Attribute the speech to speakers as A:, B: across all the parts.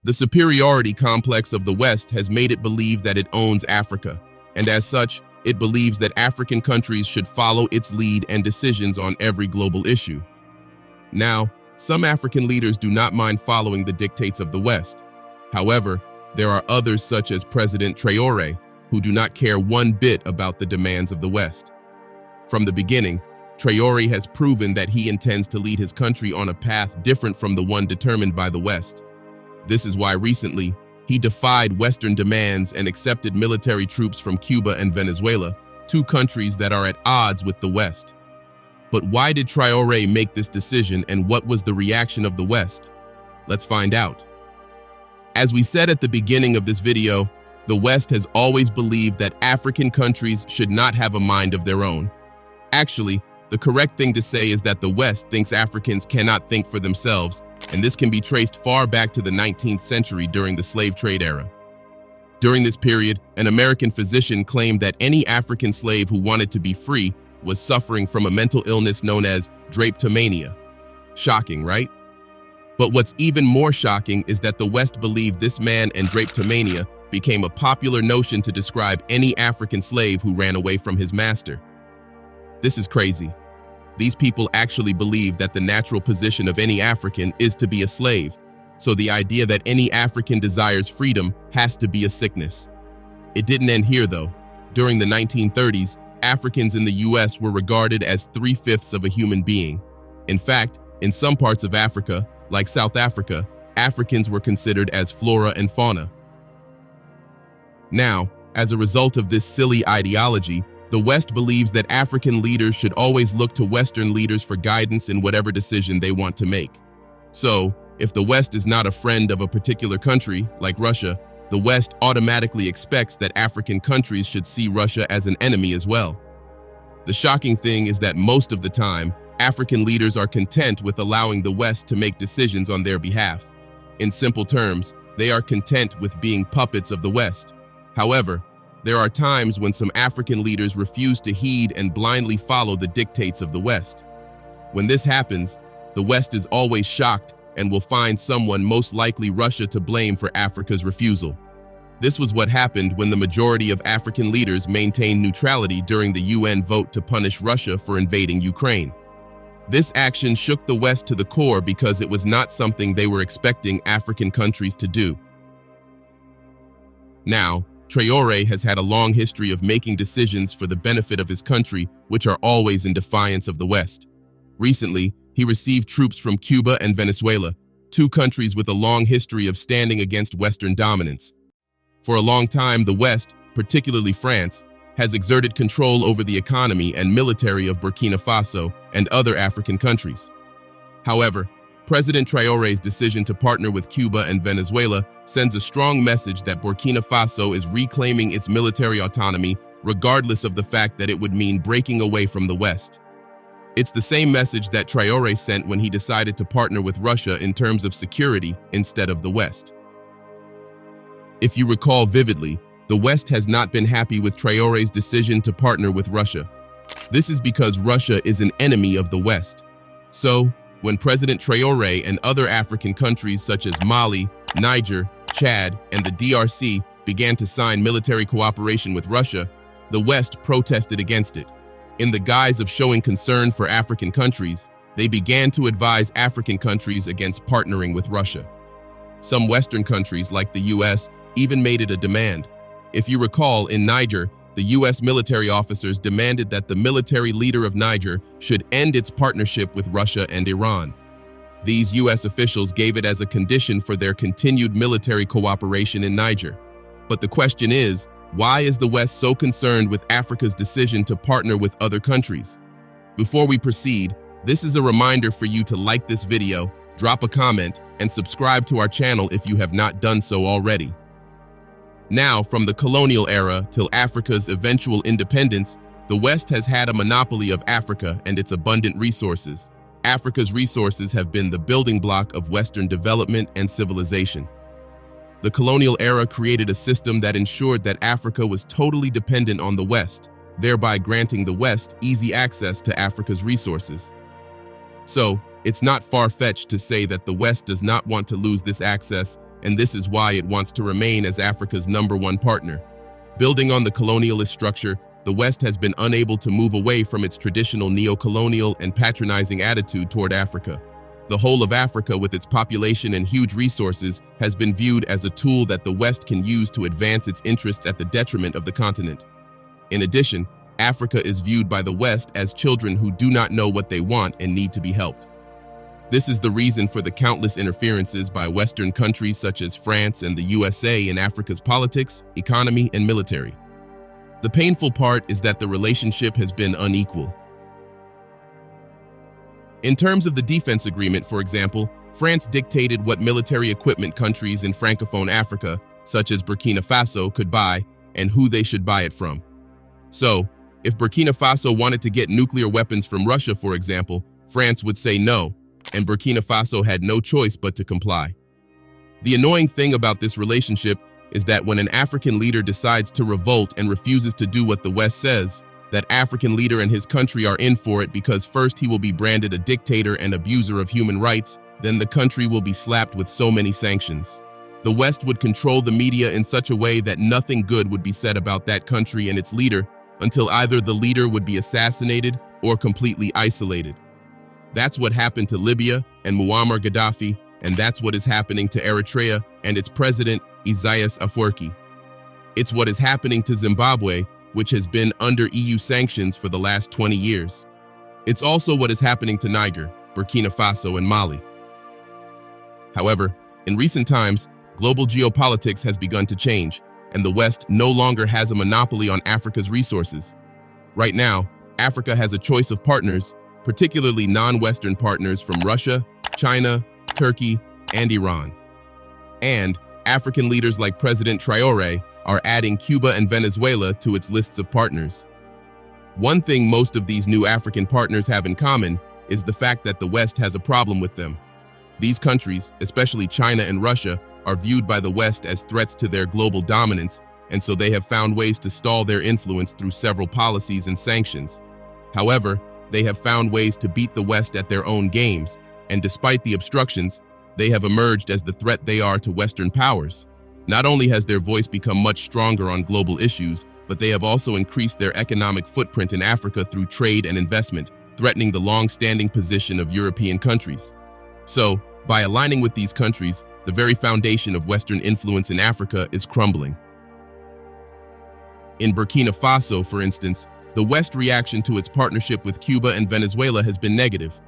A: The superiority complex of the West has made it believe that it owns Africa, and as such, it believes that African countries should follow its lead and decisions on every global issue. Now, some African leaders do not mind following the dictates of the West. However, there are others such as President Traore, who do not care one bit about the demands of the West. From the beginning, Traore has proven that he intends to lead his country on a path different from the one determined by the West. This is why recently, he defied Western demands and accepted military troops from Cuba and Venezuela, two countries that are at odds with the West. But why did Traore make this decision, and what was the reaction of the West? Let's find out. As we said at the beginning of this video, the West has always believed that African countries should not have a mind of their own. Actually, the correct thing to say is that the West thinks Africans cannot think for themselves, and this can be traced far back to the 19th century during the slave trade era. During this period, an American physician claimed that any African slave who wanted to be free was suffering from a mental illness known as Drapetomania. Shocking, right? But what's even more shocking is that the West believed this man and Drapetomania became a popular notion to describe any African slave who ran away from his master. This is crazy. These people actually believe that the natural position of any African is to be a slave, so the idea that any African desires freedom has to be a sickness. It didn't end here though. During the 1930s, Africans in the US were regarded as 3/5 of a human being. In fact, in some parts of Africa, like South Africa, Africans were considered as flora and fauna. Now, as a result of this silly ideology, the West believes that African leaders should always look to Western leaders for guidance in whatever decision they want to make. So, if the West is not a friend of a particular country, like Russia, the West automatically expects that African countries should see Russia as an enemy as well. The shocking thing is that most of the time, African leaders are content with allowing the West to make decisions on their behalf. In simple terms, they are content with being puppets of the West. However, there are times when some African leaders refuse to heed and blindly follow the dictates of the West. When this happens, the West is always shocked and will find someone, most likely Russia, to blame for Africa's refusal. This was what happened when the majority of African leaders maintained neutrality during the UN vote to punish Russia for invading Ukraine. This action shook the West to the core because it was not something they were expecting African countries to do. Now, Traore has had a long history of making decisions for the benefit of his country, which are always in defiance of the West. Recently, he received troops from Cuba and Venezuela, two countries with a long history of standing against Western dominance. For a long time, the West, particularly France, has exerted control over the economy and military of Burkina Faso and other African countries. However, President Traore's decision to partner with Cuba and Venezuela sends a strong message that Burkina Faso is reclaiming its military autonomy, regardless of the fact that it would mean breaking away from the West. It's the same message that Traore sent when he decided to partner with Russia in terms of security instead of the West. If you recall vividly, the West has not been happy with Traore's decision to partner with Russia. This is because Russia is an enemy of the West. So, when President Traore and other African countries such as Mali, Niger, Chad, and the DRC began to sign military cooperation with Russia, the West protested against it. In the guise of showing concern for African countries, they began to advise African countries against partnering with Russia. Some Western countries, like the US, even made it a demand. If you recall, in Niger, the US military officers demanded that the military leader of Niger should end its partnership with Russia and Iran. These US officials gave it as a condition for their continued military cooperation in Niger. But the question is, why is the West so concerned with Africa's decision to partner with other countries? Before we proceed, this is a reminder for you to like this video, drop a comment, and subscribe to our channel if you have not done so already. Now, from the colonial era till Africa's eventual independence, the West has had a monopoly of Africa and its abundant resources. Africa's resources have been the building block of Western development and civilization. The colonial era created a system that ensured that Africa was totally dependent on the West, thereby granting the West easy access to Africa's resources. So, it's not far-fetched to say that the West does not want to lose this access and this is why it wants to remain as Africa's #1 partner. Building on the colonialist structure, the West has been unable to move away from its traditional neo-colonial and patronizing attitude toward Africa. The whole of Africa, with its population and huge resources, has been viewed as a tool that the West can use to advance its interests at the detriment of the continent. In addition, Africa is viewed by the West as children who do not know what they want and need to be helped. This is the reason for the countless interferences by Western countries such as France and the USA in Africa's politics, economy, and military. The painful part is that the relationship has been unequal. In terms of the defense agreement, for example, France dictated what military equipment countries in Francophone Africa, such as Burkina Faso, could buy and who they should buy it from. So, if Burkina Faso wanted to get nuclear weapons from Russia, for example, France would say no, and Burkina Faso had no choice but to comply. The annoying thing about this relationship is that when an African leader decides to revolt and refuses to do what the West says, that African leader and his country are in for it, because first he will be branded a dictator and abuser of human rights, then the country will be slapped with so many sanctions. The West would control the media in such a way that nothing good would be said about that country and its leader until either the leader would be assassinated or completely isolated. That's what happened to Libya and Muammar Gaddafi, and that's what is happening to Eritrea and its president, Isaias Afwerki. It's what is happening to Zimbabwe, which has been under EU sanctions for the last 20 years. It's also what is happening to Niger, Burkina Faso, and Mali. However, in recent times, global geopolitics has begun to change, and the West no longer has a monopoly on Africa's resources. Right now, Africa has a choice of partners, particularly non-Western partners from Russia, China, Turkey, and Iran. And African leaders like President Traore are adding Cuba and Venezuela to its lists of partners. One thing most of these new African partners have in common is the fact that the West has a problem with them. These countries, especially China and Russia, are viewed by the West as threats to their global dominance, and so they have found ways to stall their influence through several policies and sanctions. However, they have found ways to beat the West at their own games, and despite the obstructions, they have emerged as the threat they are to Western powers. Not only has their voice become much stronger on global issues, but they have also increased their economic footprint in Africa through trade and investment, threatening the long-standing position of European countries. So, by aligning with these countries, the very foundation of Western influence in Africa is crumbling. In Burkina Faso, for instance, the West reaction to its partnership with Cuba and Venezuela has been negative.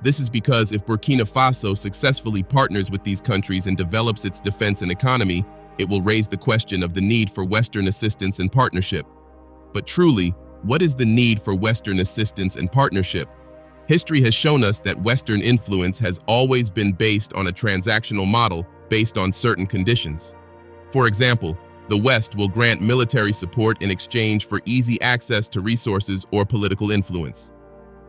A: This is because if Burkina Faso successfully partners with these countries and develops its defense and economy, it will raise the question of the need for Western assistance and partnership. But truly, what is the need for Western assistance and partnership? History has shown us that Western influence has always been based on a transactional model based on certain conditions. For example, the West will grant military support in exchange for easy access to resources or political influence.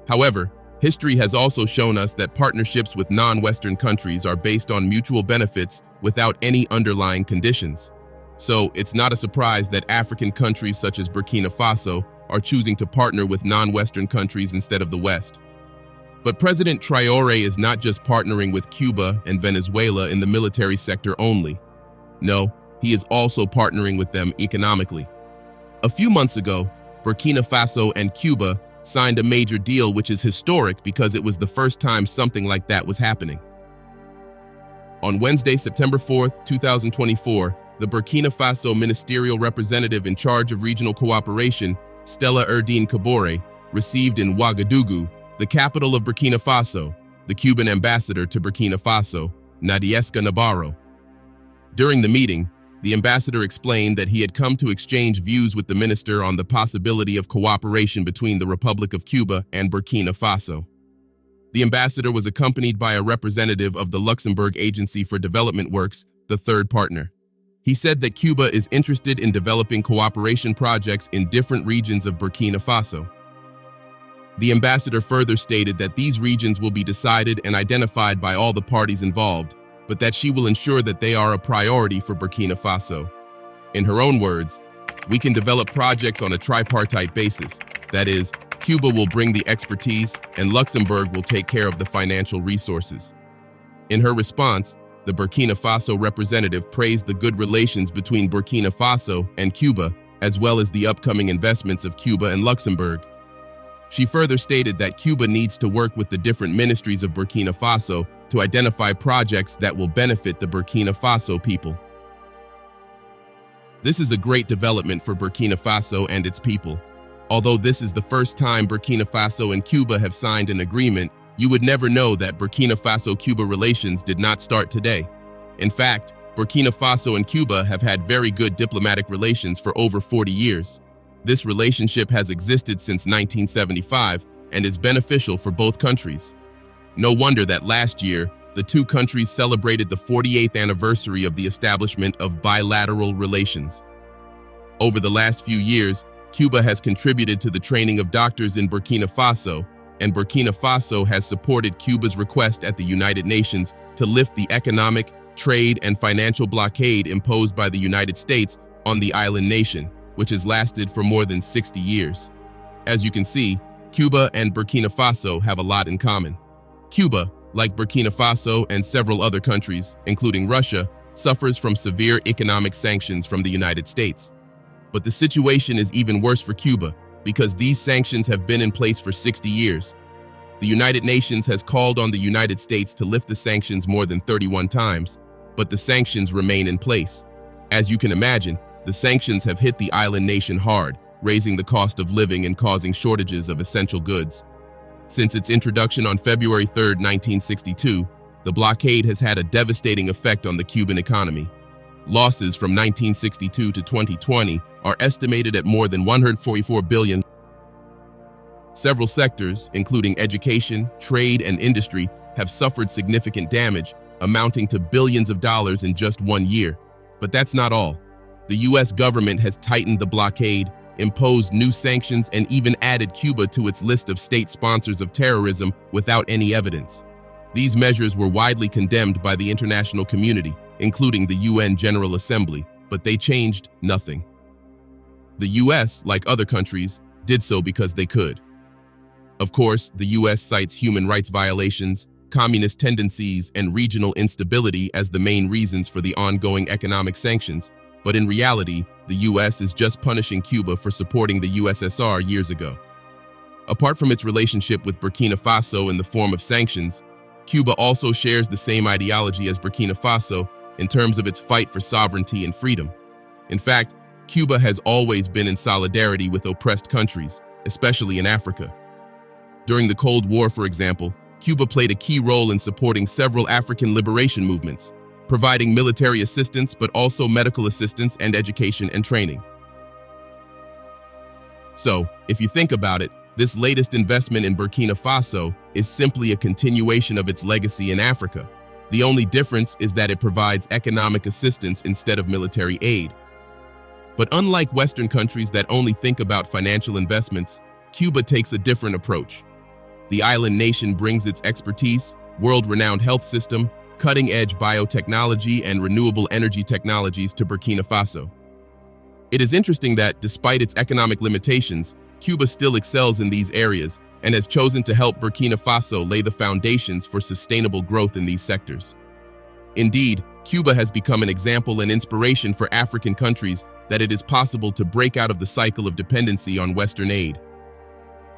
A: However, history has also shown us that partnerships with non-Western countries are based on mutual benefits without any underlying conditions. So, it's not a surprise that African countries such as Burkina Faso are choosing to partner with non-Western countries instead of the West. But President Traore is not just partnering with Cuba and Venezuela in the military sector only. No, he is also partnering with them economically. A few months ago, Burkina Faso and Cuba signed a major deal, which is historic because it was the first time something like that was happening. On Wednesday, September 4th, 2024, the Burkina Faso ministerial representative in charge of regional cooperation, Stella Erdine Kabore, received in Ouagadougou, the capital of Burkina Faso, the Cuban ambassador to Burkina Faso, Nadieska Nabarro. During the meeting, the ambassador explained that he had come to exchange views with the minister on the possibility of cooperation between the Republic of Cuba and Burkina Faso. The ambassador was accompanied by a representative of the Luxembourg Agency for Development Works, the third partner. He said that Cuba is interested in developing cooperation projects in different regions of Burkina Faso. The ambassador further stated that these regions will be decided and identified by all the parties involved, but that she will ensure that they are a priority for Burkina Faso. In her own words, "We can develop projects on a tripartite basis. That is, Cuba will bring the expertise and Luxembourg will take care of the financial resources." In her response, the Burkina Faso representative praised the good relations between Burkina Faso and Cuba, as well as the upcoming investments of Cuba and Luxembourg. She further stated that Cuba needs to work with the different ministries of Burkina Faso to identify projects that will benefit the Burkina Faso people. This is a great development for Burkina Faso and its people. Although this is the first time Burkina Faso and Cuba have signed an agreement, you would never know that Burkina Faso-Cuba relations did not start today. In fact, Burkina Faso and Cuba have had very good diplomatic relations for over 40 years. This relationship has existed since 1975 and is beneficial for both countries. No wonder that last year, the two countries celebrated the 48th anniversary of the establishment of bilateral relations. Over the last few years, Cuba has contributed to the training of doctors in Burkina Faso, and Burkina Faso has supported Cuba's request at the United Nations to lift the economic, trade, and financial blockade imposed by the United States on the island nation, which has lasted for more than 60 years. As you can see, Cuba and Burkina Faso have a lot in common. Cuba, like Burkina Faso and several other countries, including Russia, suffers from severe economic sanctions from the United States. But the situation is even worse for Cuba because these sanctions have been in place for 60 years. The United Nations has called on the United States to lift the sanctions more than 31 times, but the sanctions remain in place. As you can imagine, the sanctions have hit the island nation hard, raising the cost of living and causing shortages of essential goods. Since its introduction on February 3, 1962, the blockade has had a devastating effect on the Cuban economy. Losses from 1962 to 2020 are estimated at more than $144 billion. Several sectors, including education, trade, and industry, have suffered significant damage, amounting to billions of dollars in just 1 year. But that's not all. The U.S. government has tightened the blockade, imposed new sanctions, and even added Cuba to its list of state sponsors of terrorism without any evidence. These measures were widely condemned by the international community, including the UN General Assembly, but they changed nothing. The U.S., like other countries, did so because they could. Of course, the U.S. cites human rights violations, communist tendencies, and regional instability as the main reasons for the ongoing economic sanctions, but in reality, the U.S. is just punishing Cuba for supporting the USSR years ago. Apart from its relationship with Burkina Faso in the form of sanctions, Cuba also shares the same ideology as Burkina Faso in terms of its fight for sovereignty and freedom. In fact, Cuba has always been in solidarity with oppressed countries, especially in Africa. During the Cold War, for example, Cuba played a key role in supporting several African liberation movements, providing military assistance but also medical assistance and education and training. So, if you think about it, this latest investment in Burkina Faso is simply a continuation of its legacy in Africa. The only difference is that it provides economic assistance instead of military aid. But unlike Western countries that only think about financial investments, Cuba takes a different approach. The island nation brings its expertise, world-renowned health system, cutting-edge biotechnology, and renewable energy technologies to Burkina Faso. It is interesting that, despite its economic limitations, Cuba still excels in these areas and has chosen to help Burkina Faso lay the foundations for sustainable growth in these sectors. Indeed, Cuba has become an example and inspiration for African countries that it is possible to break out of the cycle of dependency on Western aid.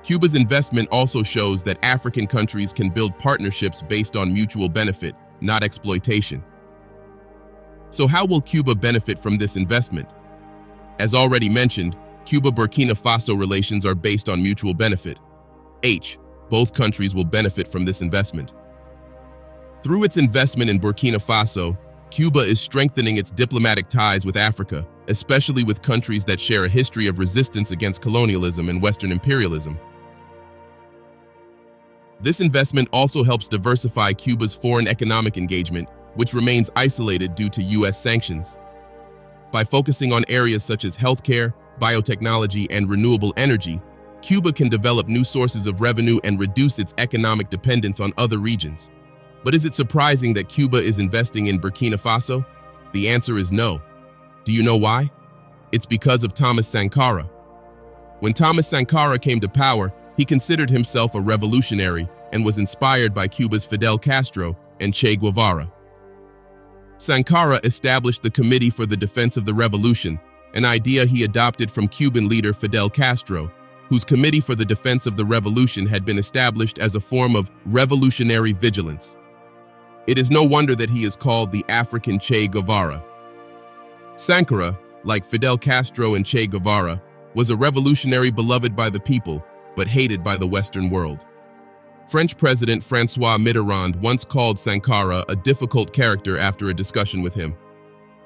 A: Cuba's investment also shows that African countries can build partnerships based on mutual benefit, not exploitation. So how will Cuba benefit from this investment? As already mentioned, Cuba-Burkina Faso relations are based on mutual benefit. Both countries will benefit from this investment. Through its investment in Burkina Faso, Cuba is strengthening its diplomatic ties with Africa, especially with countries that share a history of resistance against colonialism and Western imperialism. This investment also helps diversify Cuba's foreign economic engagement, which remains isolated due to U.S. sanctions. By focusing on areas such as healthcare, biotechnology, and renewable energy, Cuba can develop new sources of revenue and reduce its economic dependence on other regions. But is it surprising that Cuba is investing in Burkina Faso? The answer is no. Do you know why? It's because of Thomas Sankara. When Thomas Sankara came to power, he considered himself a revolutionary and was inspired by Cuba's Fidel Castro and Che Guevara. Sankara established the Committee for the Defense of the Revolution, an idea he adopted from Cuban leader Fidel Castro, whose Committee for the Defense of the Revolution had been established as a form of revolutionary vigilance. It is no wonder that he is called the African Che Guevara. Sankara, like Fidel Castro and Che Guevara, was a revolutionary beloved by the people, but hated by the Western world. French President François Mitterrand once called Sankara a difficult character after a discussion with him.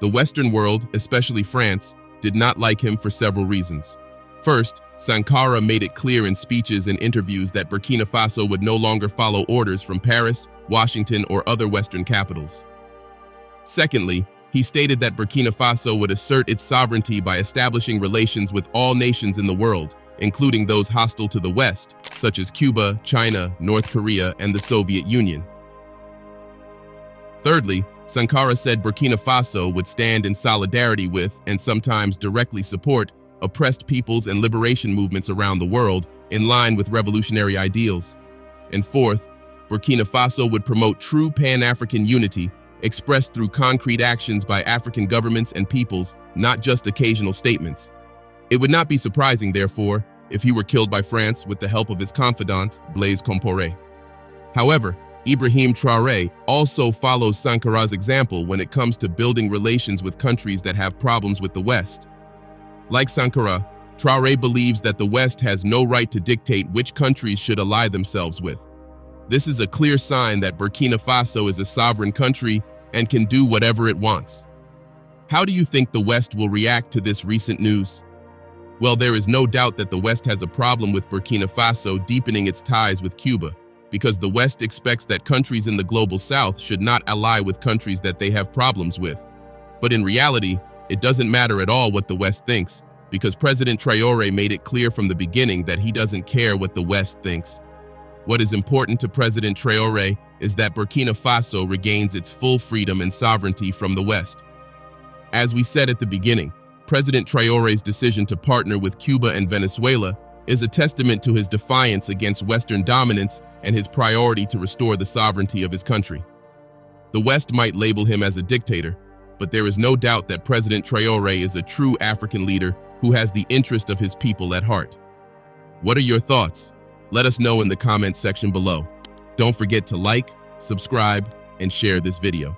A: The Western world, especially France, did not like him for several reasons. First, Sankara made it clear in speeches and interviews that Burkina Faso would no longer follow orders from Paris, Washington, or other Western capitals. Secondly, he stated that Burkina Faso would assert its sovereignty by establishing relations with all nations in the world, including those hostile to the West, such as Cuba, China, North Korea, and the Soviet Union. Thirdly, Sankara said Burkina Faso would stand in solidarity with, and sometimes directly support, oppressed peoples and liberation movements around the world in line with revolutionary ideals. And fourth, Burkina Faso would promote true Pan-African unity expressed through concrete actions by African governments and peoples, not just occasional statements. It would not be surprising, therefore, if he were killed by France with the help of his confidant, Blaise Compaoré. However, Ibrahim Traore also follows Sankara's example when it comes to building relations with countries that have problems with the West. Like Sankara, Traore believes that the West has no right to dictate which countries should ally themselves with. This is a clear sign that Burkina Faso is a sovereign country and can do whatever it wants. How do you think the West will react to this recent news? Well, there is no doubt that the West has a problem with Burkina Faso deepening its ties with Cuba, because the West expects that countries in the global South should not ally with countries that they have problems with. But in reality, it doesn't matter at all what the West thinks, because President Traore made it clear from the beginning that he doesn't care what the West thinks. What is important to President Traore is that Burkina Faso regains its full freedom and sovereignty from the West. As we said at the beginning, President Traore's decision to partner with Cuba and Venezuela is a testament to his defiance against Western dominance and his priority to restore the sovereignty of his country. The West might label him as a dictator, but there is no doubt that President Traore is a true African leader who has the interest of his people at heart. What are your thoughts? Let us know in the comments section below. Don't forget to like, subscribe, and share this video.